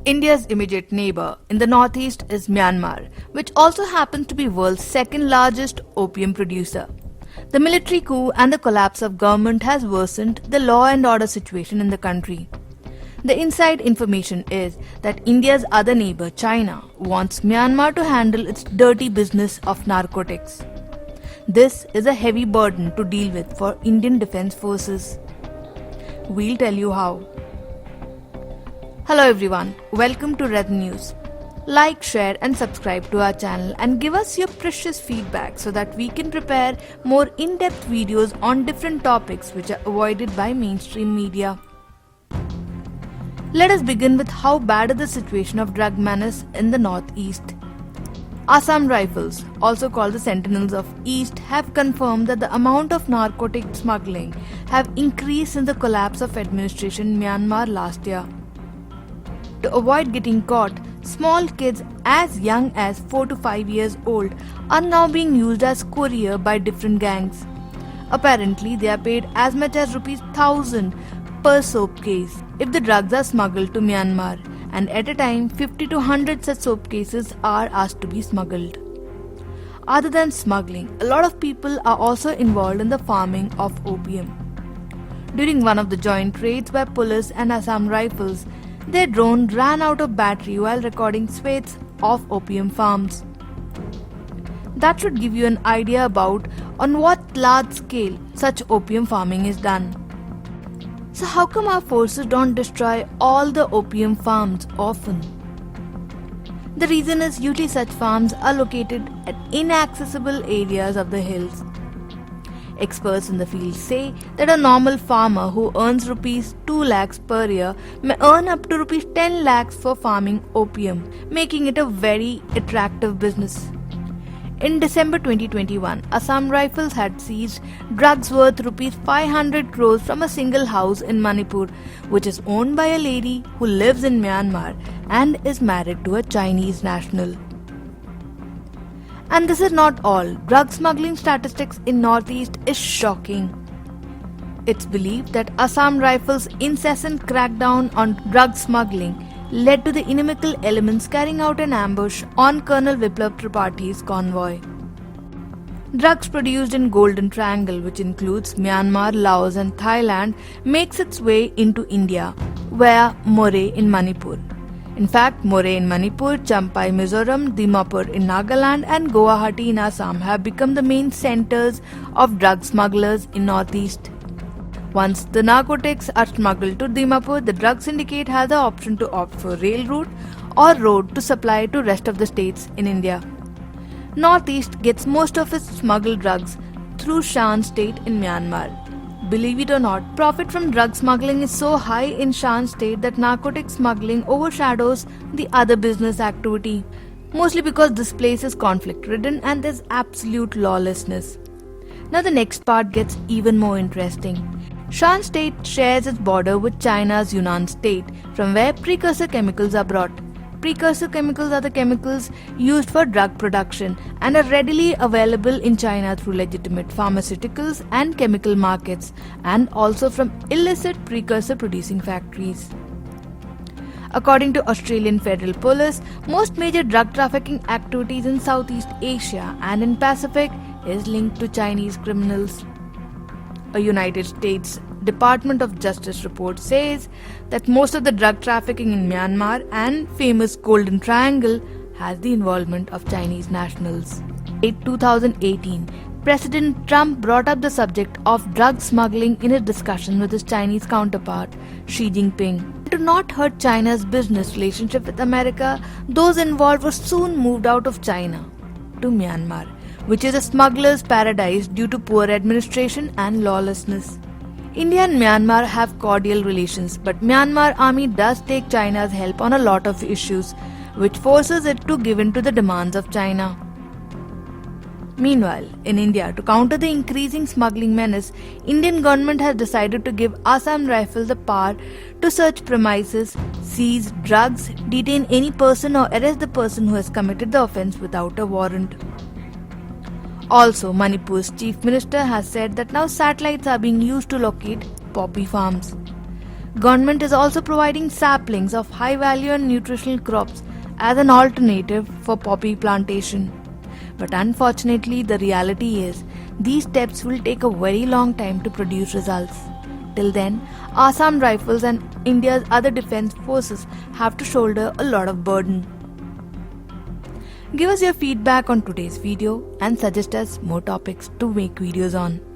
India's immediate neighbor in the northeast is Myanmar, which also happens to be world's second largest opium producer. The military coup and the collapse of government has worsened the law and order situation in the country. The inside information is that India's other neighbor, China, wants Myanmar to handle its dirty business of narcotics. This is a heavy burden to deal with for Indian Defence Forces. We'll tell you how. Hello everyone, welcome to Red News. Like, share and subscribe to our channel and give us your precious feedback so that we can prepare more in-depth videos on different topics which are avoided by mainstream media. Let us begin with how bad is the situation of drug menace in the northeast. Assam Rifles, also called the Sentinels of East, have confirmed that the amount of narcotic smuggling have increased since the collapse of administration in Myanmar last year. To avoid getting caught, small kids as young as 4 to 5 years old are now being used as courier by different gangs. Apparently, they are paid as much as ₹1,000 per soap case if the drugs are smuggled to Myanmar, and at a time 50 to 100 such soap cases are asked to be smuggled. Other than smuggling, a lot of people are also involved in the farming of opium. During one of the joint raids by police and Assam Rifles, their drone ran out of battery while recording swathes of opium farms. That should give you an idea about on what large scale such opium farming is done. So how come our forces don't destroy all the opium farms often? The reason is usually such farms are located at inaccessible areas of the hills. Experts in the field say that a normal farmer who earns ₹2 lakhs per year may earn up to ₹10 lakhs for farming opium, making it a very attractive business. In December 2021, Assam Rifles had seized drugs worth ₹500 crores from a single house in Manipur, which is owned by a lady who lives in Myanmar and is married to a Chinese national. And this is not all. Drug smuggling statistics in Northeast is shocking. It's believed that Assam Rifles' incessant crackdown on drug smuggling led to the inimical elements carrying out an ambush on Colonel Viplav Tripaঠি's convoy. Drugs produced in Golden Triangle, which includes Myanmar, Laos and Thailand, makes its way into India via Moreh in Manipur. In fact, Moreh in Manipur, Champhai, Mizoram, Dimapur in Nagaland and Guwahati in Assam have become the main centers of drug smugglers in Northeast. Once the narcotics are smuggled to Dimapur, the drug syndicate has the option to opt for rail route or road to supply to rest of the states in India. Northeast gets most of its smuggled drugs through Shan state in Myanmar. Believe it or not, profit from drug smuggling is so high in Shan state that narcotic smuggling overshadows the other business activity, mostly because this place is conflict-ridden and there's absolute lawlessness. Now the next part gets even more interesting. Shan state shares its border with China's Yunnan state, from where precursor chemicals are brought. Precursor chemicals are the chemicals used for drug production and are readily available in China through legitimate pharmaceuticals and chemical markets, and also from illicit precursor producing factories. According to Australian Federal Police, most major drug trafficking activities in Southeast Asia and in Pacific is linked to Chinese criminals. A United States Department of Justice report says that most of the drug trafficking in Myanmar and famous Golden Triangle has the involvement of Chinese nationals. In 2018, President Trump brought up the subject of drug smuggling in a discussion with his Chinese counterpart, Xi Jinping. To not hurt China's business relationship with America, those involved were soon moved out of China to Myanmar, which is a smuggler's paradise due to poor administration and lawlessness. India and Myanmar have cordial relations, but Myanmar army does take China's help on a lot of issues, which forces it to give in to the demands of China. Meanwhile, in India, to counter the increasing smuggling menace, Indian government has decided to give Assam Rifles the power to search premises, seize drugs, detain any person or arrest the person who has committed the offence without a warrant. Also, Manipur's chief minister has said that now satellites are being used to locate poppy farms. Government is also providing saplings of high value and nutritional crops as an alternative for poppy plantation. But unfortunately, the reality is these steps will take a very long time to produce results. Till then, Assam Rifles and India's other defense forces have to shoulder a lot of burden. Give us your feedback on today's video and suggest us more topics to make videos on.